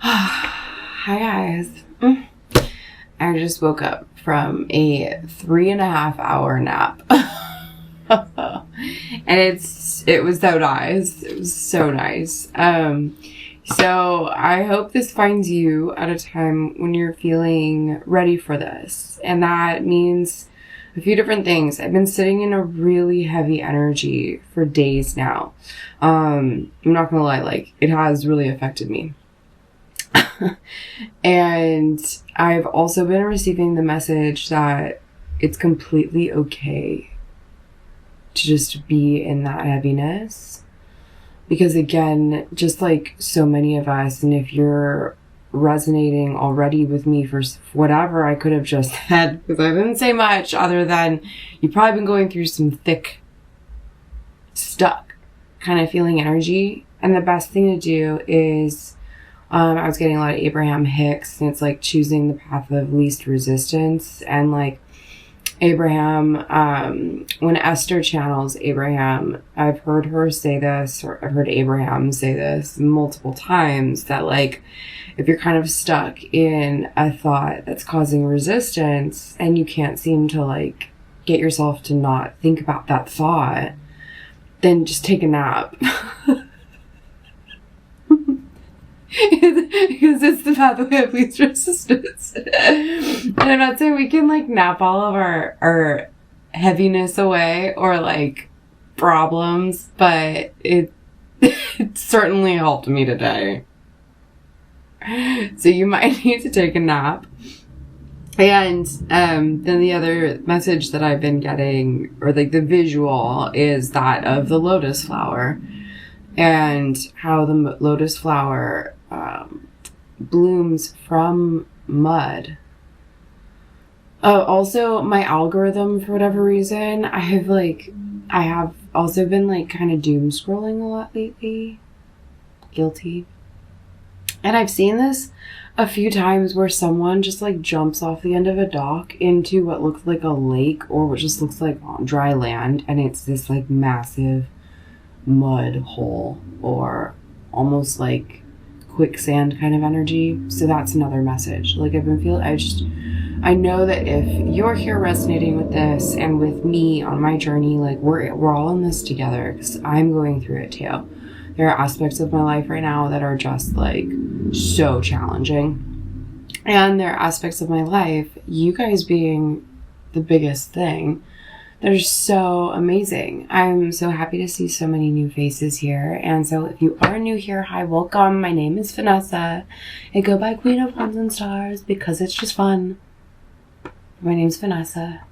Hi guys. I just woke up from a 3.5 hour nap. And it was so nice. It was so nice. So I hope this finds you at a time when you're feeling ready for this. And that means a few different things. I've been sitting in a really heavy energy for days now. I'm not gonna lie, it has really affected me. And I've also been receiving the message that it's completely okay to just be in that heaviness. Because again, just like so many of us, and if you're resonating already with me for whatever I could have just said, because I didn't say much other than you've probably been going through some thick, stuck kind of feeling energy. And the best thing to do is, I was getting a lot of Abraham Hicks, and it's like choosing the path of least resistance. And like Abraham, when Esther channels Abraham, I've heard her say this, or I've heard Abraham say this multiple times, that like, if you're kind of stuck in a thought that's causing resistance and you can't seem to like get yourself to not think about that thought, then just take a nap. Because it's the pathway of least resistance. And I'm not saying we can like nap all of our heaviness away or like problems, but it certainly helped me today. So you might need to take a nap. And then the other message that I've been getting, or like the visual, is that of the lotus flower, and how the lotus flower blooms from mud. Also, my algorithm, for whatever reason, I have also been like kind of doom scrolling a lot lately. Guilty. And I've seen this a few times where someone just like jumps off the end of a dock into what looks like a lake, or what just looks like dry land, and it's this like massive mud hole, or almost like quicksand kind of energy. So that's another message. Like I've been feeling, I know that if you're here resonating with this and with me on my journey, like we're all in this together, because I'm going through it too. There are aspects of my life right now that are just like so challenging, and there are aspects of my life, you guys being the biggest thing, they're so amazing. I'm so happy to see so many new faces here. And so if you are new here, hi, welcome. My name is Vanessa. I go by Queen of Wands and Stars because it's just fun. My name's Vanessa.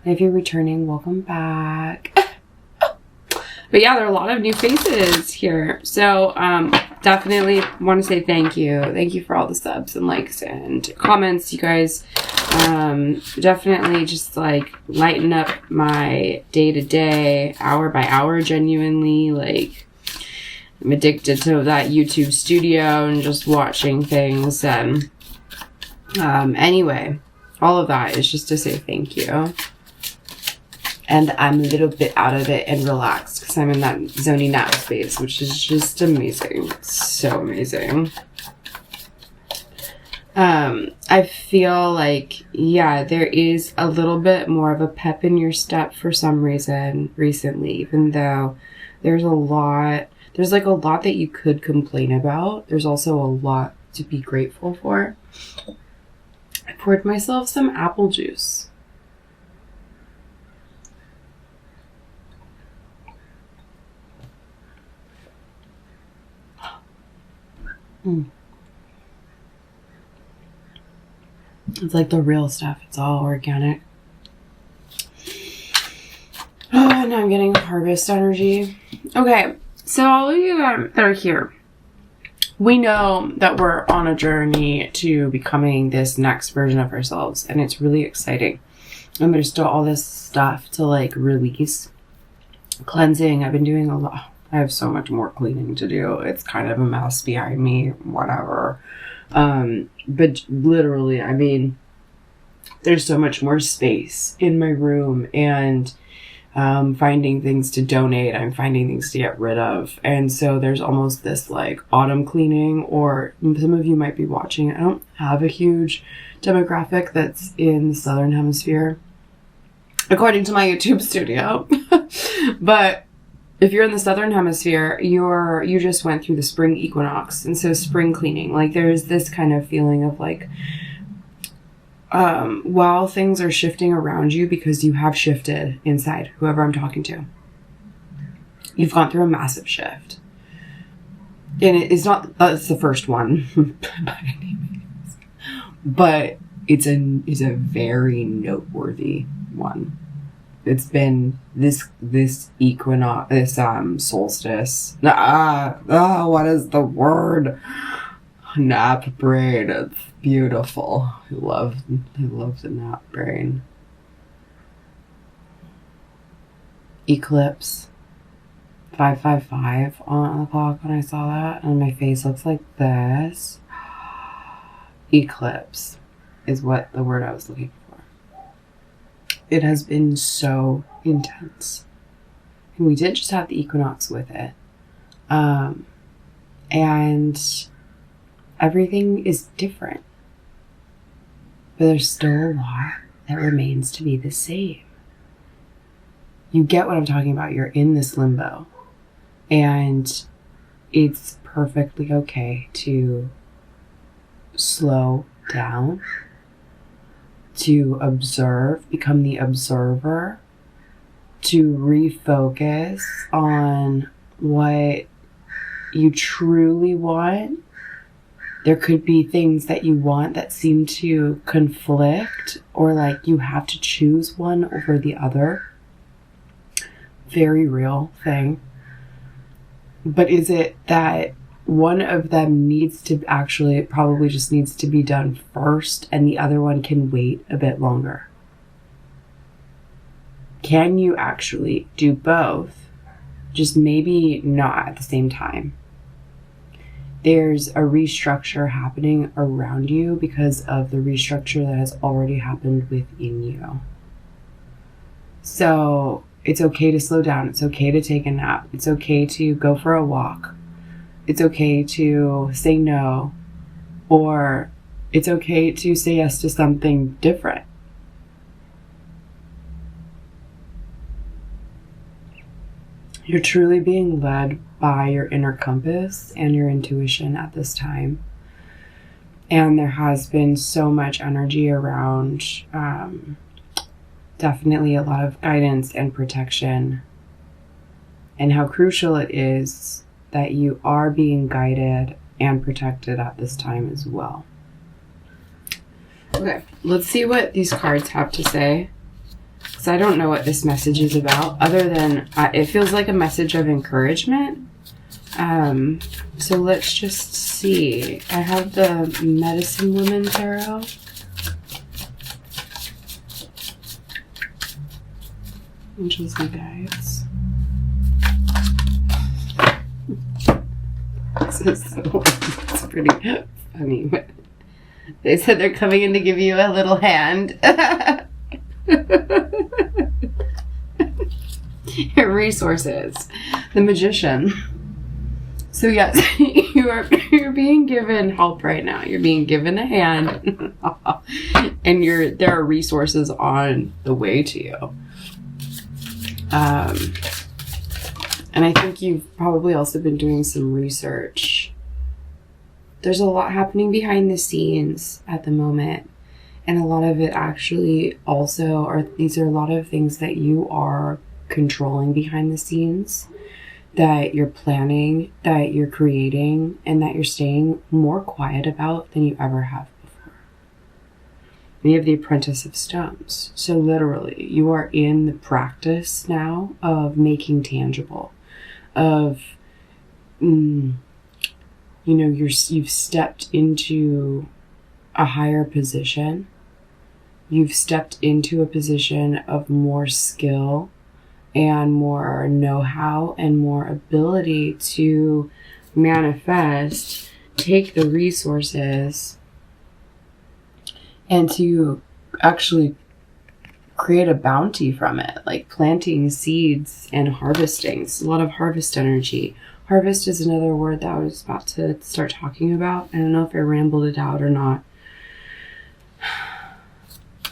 And if you're returning, welcome back. But yeah, there are a lot of new faces here. So definitely want to say thank you. Thank you for all the subs and likes and comments, you guys. Definitely just like lighten up my day-to-day, hour by hour, genuinely. Like I'm addicted to that YouTube studio and just watching things. And anyway, all of that is just to say thank you. And I'm a little bit out of it and relaxed because I'm in that zony nap space, which is just amazing. So amazing. I feel like, yeah, there is a little bit more of a pep in your step for some reason recently, even though there's like a lot that you could complain about. There's also a lot to be grateful for. I poured myself some apple juice. It's like the real stuff. It's all organic. Oh, now I'm getting harvest energy. Okay, so all of you that are here, we know that we're on a journey to becoming this next version of ourselves, and it's really exciting. And there's still all this stuff to like release. Cleansing, I've been doing a lot. I have so much more cleaning to do. It's kind of a mess behind me, whatever. But literally, I mean, there's so much more space in my room, and finding things to donate. I'm finding things to get rid of. And so there's almost this like autumn cleaning, or some of you might be watching. I don't have a huge demographic that's in the Southern Hemisphere, according to my YouTube studio. But if you're in the Southern Hemisphere, you just went through the spring equinox. And so spring cleaning, like there's this kind of feeling of like, while things are shifting around you, because you have shifted inside, whoever I'm talking to, you've gone through a massive shift. And it's not, it's the first one by any means, but it's a very noteworthy one. It's been this equinox, this solstice. What is the word? Nap brain. It's beautiful. I love the nap brain. Eclipse. 555 on the clock when I saw that, and my face looks like this. Eclipse is what the word I was looking for. It has been so intense. And we did just have the equinox with it. And everything is different. But there's still a lot that remains to be the same. You get what I'm talking about. You're in this limbo. And it's perfectly okay to slow down, to observe, become the observer, to refocus on what you truly want. There could be things that you want that seem to conflict, or like you have to choose one over the other. Very real thing. But is it that one of them needs to actually, probably just needs to be done first, and the other one can wait a bit longer? Can you actually do both? Just maybe not at the same time. There's a restructure happening around you because of the restructure that has already happened within you. So it's okay to slow down. It's okay to take a nap. It's okay to go for a walk. It's okay to say no, or it's okay to say yes to something different. You're truly being led by your inner compass and your intuition at this time. And there has been so much energy around, definitely a lot of guidance and protection, and how crucial it is that you are being guided and protected at this time as well. Okay, let's see what these cards have to say. Because I don't know what this message is about, other than it feels like a message of encouragement. So let's just see. I have the Medicine Woman Tarot. Angels and guides. It's pretty funny. But they said they're coming in to give you a little hand. Your resources. The Magician. So yes, you're being given help right now. You're being given a hand, and there are resources on the way to you. And I think you've probably also been doing some research. There's a lot happening behind the scenes at the moment. And a lot of it actually also these are a lot of things that you are controlling behind the scenes, that you're planning, that you're creating, and that you're staying more quiet about than you ever have before. We have the Apprentice of Stones. So literally, you are in the practice now of making tangible, of, you've stepped into a higher position. You've stepped into a position of more skill and more know-how and more ability to manifest, take the resources, and to actually create a bounty from it, like planting seeds and harvesting. It's a lot of harvest energy. Harvest is another word that I was about to start talking about. I don't know if I rambled it out or not.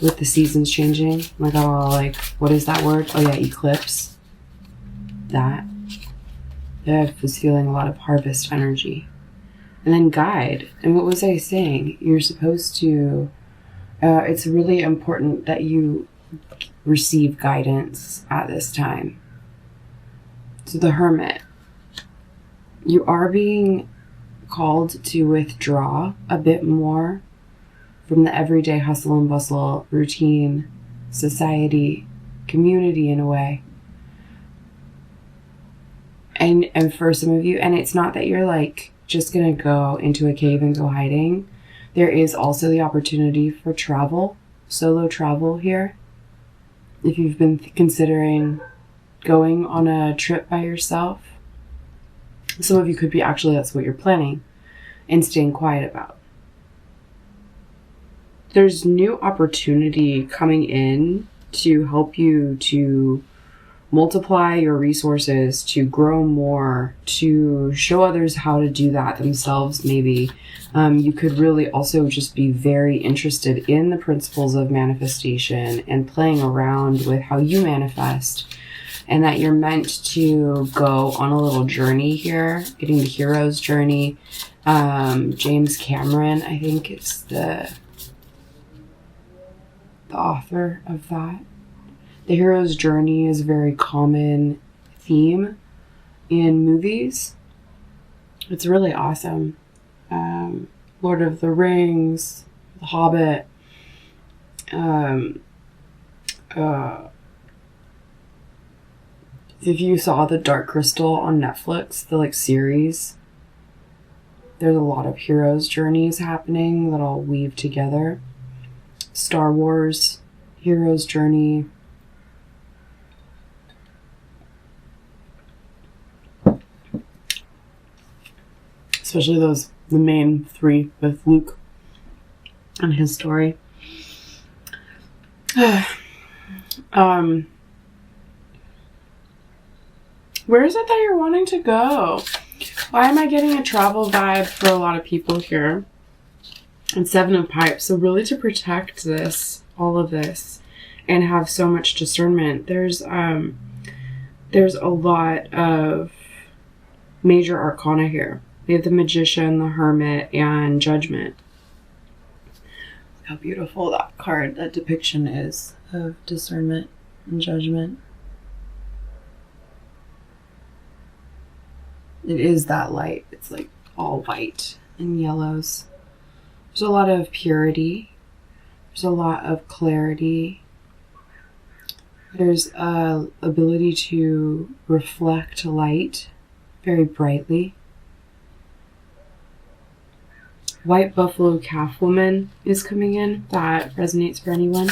With the seasons changing, like, oh, like, what is that word? Oh yeah, eclipse. That. I was feeling a lot of harvest energy. And then guide. And what was I saying? You're supposed to, it's really important that you receive guidance at this time. So the Hermit. You are being called to withdraw a bit more from the everyday hustle and bustle, routine, society, community in a way. And for some of you, and it's not that you're like just gonna go into a cave and go hiding. There is also the opportunity for travel, solo travel here. If you've been considering going on a trip by yourself, some of you could be actually, that's what you're planning and staying quiet about. There's new opportunity coming in to help you to multiply your resources, to grow more, to show others how to do that themselves maybe. You could really also just be very interested in the principles of manifestation and playing around with how you manifest, and that you're meant to go on a little journey here, getting the hero's journey. James Cameron, I think, is the author of that. The hero's journey is a very common theme in movies. It's really awesome. Lord of the Rings, The Hobbit, if you saw The Dark Crystal on Netflix, the like series, there's a lot of hero's journeys happening that all weave together. Star Wars, hero's journey. Especially the main three with Luke and his story. Where is it that you're wanting to go? Why am I getting a travel vibe for a lot of people here? And Seven of Pipes. So really to protect this, all of this, and have so much discernment, there's a lot of major arcana here. We have the Magician, the Hermit, and Judgment. How beautiful that card, that depiction is of discernment and judgment. It is that light. It's like all white and yellows. There's a lot of purity. There's a lot of clarity. There's a ability to reflect light very brightly. White Buffalo Calf Woman is coming in. That resonates for anyone.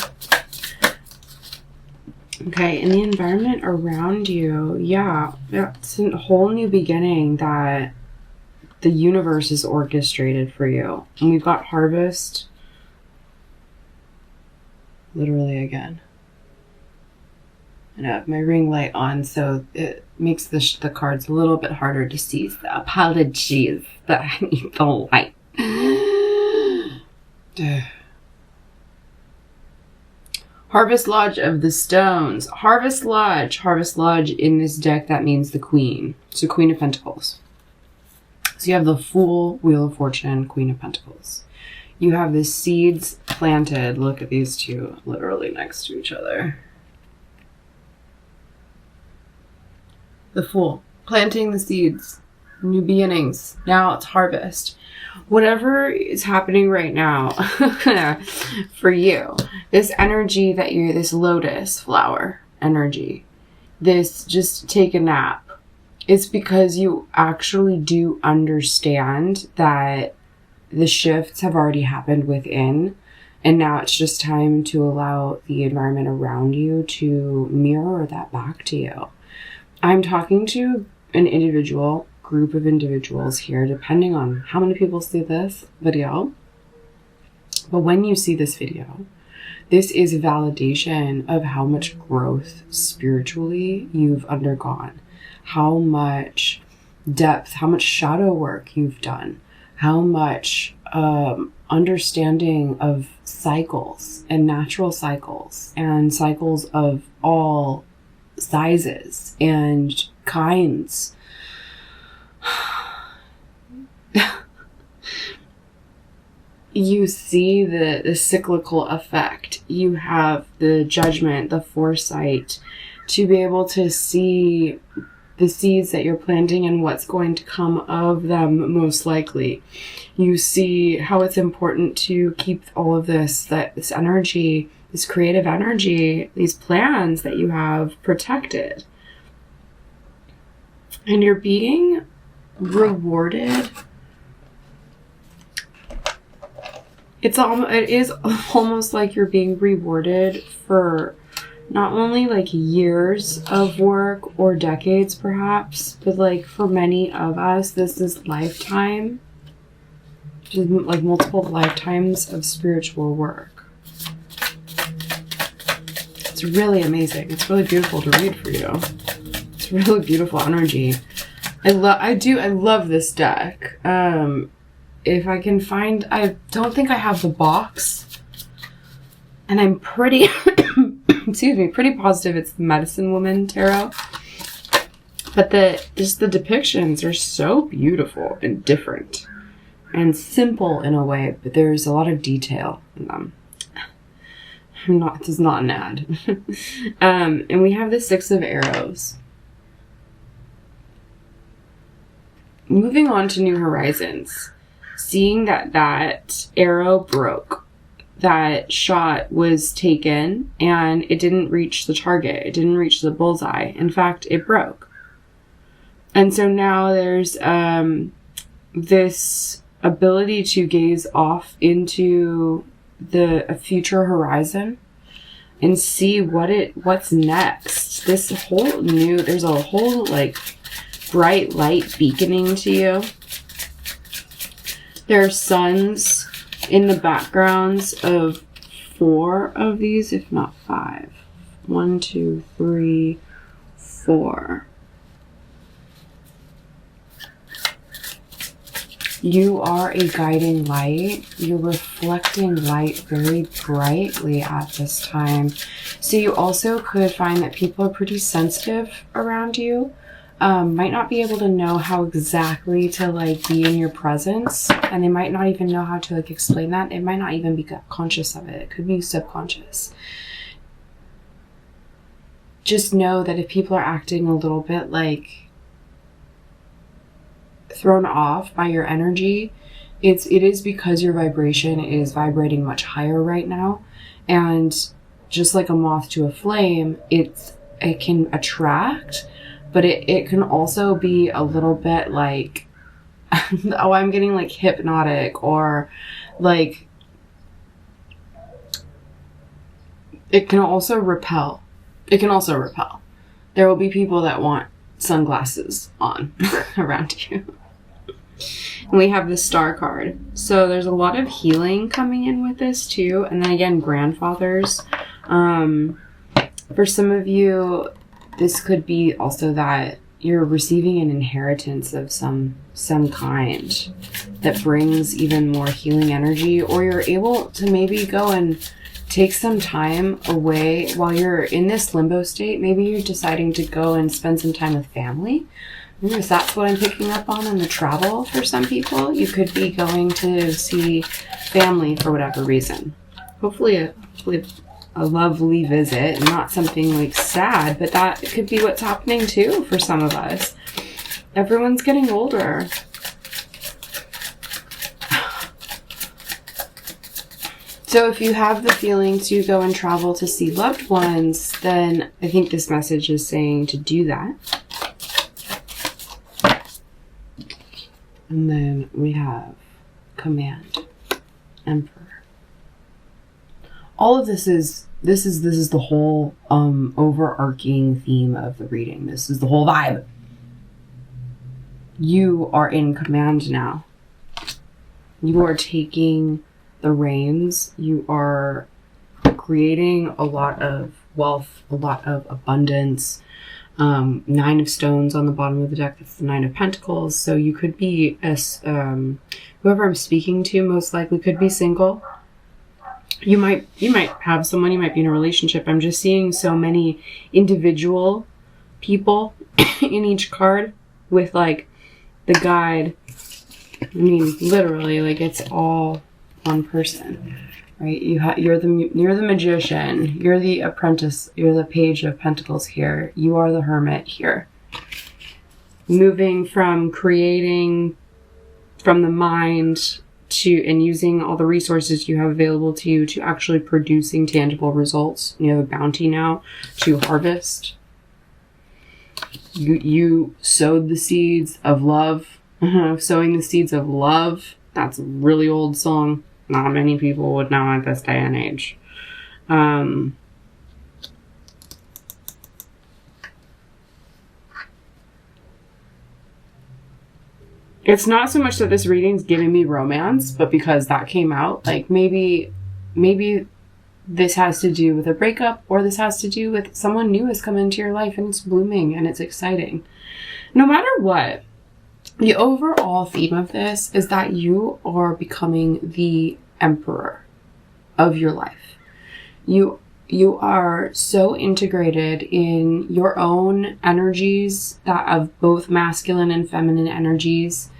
Okay, in the environment around you, yeah, it's a whole new beginning that the universe is orchestrated for you. And we've got Harvest, literally again. And I have my ring light on, so it makes the cards a little bit harder to see. So apologies that I need the light. Harvest Lodge of the Stones. Harvest Lodge in this deck, that means the Queen. So Queen of Pentacles. So you have the Fool, Wheel of Fortune, Queen of Pentacles. You have the seeds planted. Look at these two literally next to each other. The Fool, planting the seeds, new beginnings. Now it's harvest. Whatever is happening right now for you, this energy that you're, this lotus flower energy, this just take a nap, it's because you actually do understand that the shifts have already happened within, and now it's just time to allow the environment around you to mirror that back to you. I'm talking to an individual, group of individuals here, depending on how many people see this video. But when you see this video, This is validation of how much growth spiritually you've undergone, how much depth, how much shadow work you've done, how much understanding of cycles and natural cycles and cycles of all sizes and kinds. You see the cyclical effect. You have the judgment, the foresight to be able to see the seeds that you're planting and what's going to come of them most likely. You see how it's important to keep all of this energy, this creative energy, these plans that you have protected. And you're being rewarded. It is almost like you're being rewarded for not only like years of work or decades perhaps, but like for many of us, this is lifetime, just like multiple lifetimes of spiritual work. It's really amazing. It's really beautiful to read for you. It's really beautiful energy. I love this deck. If I can find, I don't think I have the box, and I'm pretty, pretty positive it's the Medicine Woman Tarot. But the depictions are so beautiful and different and simple in a way, but there's a lot of detail in them. This is not an ad. And we have the Six of Arrows. Moving on to New Horizons. Seeing that arrow broke, that shot was taken, and it didn't reach the target. It didn't reach the bullseye. In fact, it broke. And so now there's this ability to gaze off into a future horizon and see what's next. There's a whole like bright light beaconing to you. There are suns in the backgrounds of 4 of these, if not 5. 1, 2, 3, 4. You are a guiding light. You're reflecting light very brightly at this time. So you also could find that people are pretty sensitive around you. Might not be able to know how exactly to like be in your presence, and they might not even know how to like explain that. It might not even be conscious of it. It could be subconscious. Just know that if people are acting a little bit like thrown off by your energy, it is because your vibration is vibrating much higher right now, and just like a moth to a flame, it can attract. But it can also be a little bit like, oh, I'm getting like hypnotic, or like, it can also repel. There will be people that want sunglasses on around you. And we have the Star card. So there's a lot of healing coming in with this too. And then again, grandfathers. For some of you, this could be also that you're receiving an inheritance of some kind that brings even more healing energy, or you're able to maybe go and take some time away while you're in this limbo state. Maybe you're deciding to go and spend some time with family. Because that's what I'm picking up on in the travel for some people. You could be going to see family for whatever reason. Hopefully a lovely visit, not something like sad, but that could be what's happening too for some of us. Everyone's getting older. So if you have the feeling to go and travel to see loved ones, then I think this message is saying to do that. And then we have Command, Emperor. All of this is the whole overarching theme of the reading. This is the whole vibe. You are in command now. You are taking the reins. You are creating a lot of wealth, a lot of abundance. 9 of Stones on the bottom of the deck. That's the 9 of Pentacles. So you could be, whoever I'm speaking to most likely could be single. You might have someone, you might be in a relationship. I'm just seeing so many individual people in each card with like the guide. I mean, literally, like it's all one person. Right, you're the magician, you're the apprentice, you're the Page of Pentacles here, you are the Hermit here. Moving from creating from the mind to, and using all the resources you have available to you to actually producing tangible results. You have a bounty now to harvest. You sowed the seeds of love, sowing the seeds of love. That's a really old song. Not many people would know at this day and age. It's not so much that this reading's giving me romance, but because that came out, like maybe this has to do with a breakup, or this has to do with someone new has come into your life and it's blooming and it's exciting. No matter what, the overall theme of this is that you are becoming the emperor of your life. You are so integrated in your own energies, that of both masculine and feminine energies,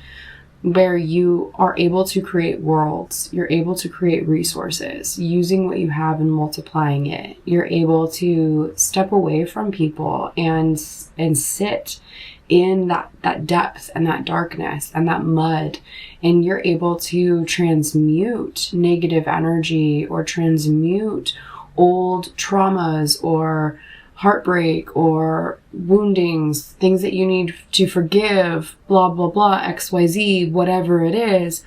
where you are able to create worlds. You're able to create resources using what you have and multiplying it. You're able to step away from people and sit in that depth and that darkness and that mud, and you're able to transmute negative energy or transmute old traumas or heartbreak or woundings, things that you need to forgive, blah blah blah, XYZ, whatever it is.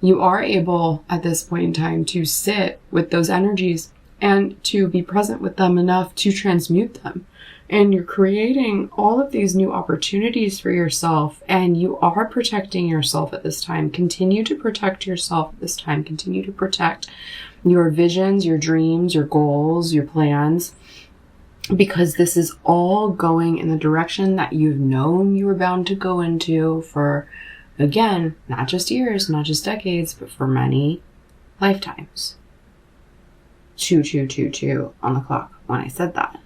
You are able at this point in time to sit with those energies and to be present with them enough to transmute them. And you're creating all of these new opportunities for yourself, and you are protecting yourself at this time. Continue to protect yourself at this time. Continue to protect your visions, your dreams, your goals, your plans, because this is all going in the direction that you've known you were bound to go into for, again, not just years, not just decades, but for many lifetimes. 2222 on the clock when I said that.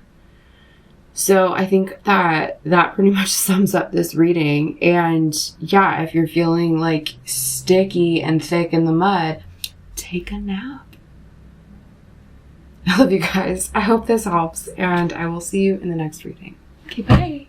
So I think that pretty much sums up this reading. And yeah, if you're feeling like sticky and thick in the mud, take a nap. I love you guys. I hope this helps, and I will see you in the next reading. Okay, bye.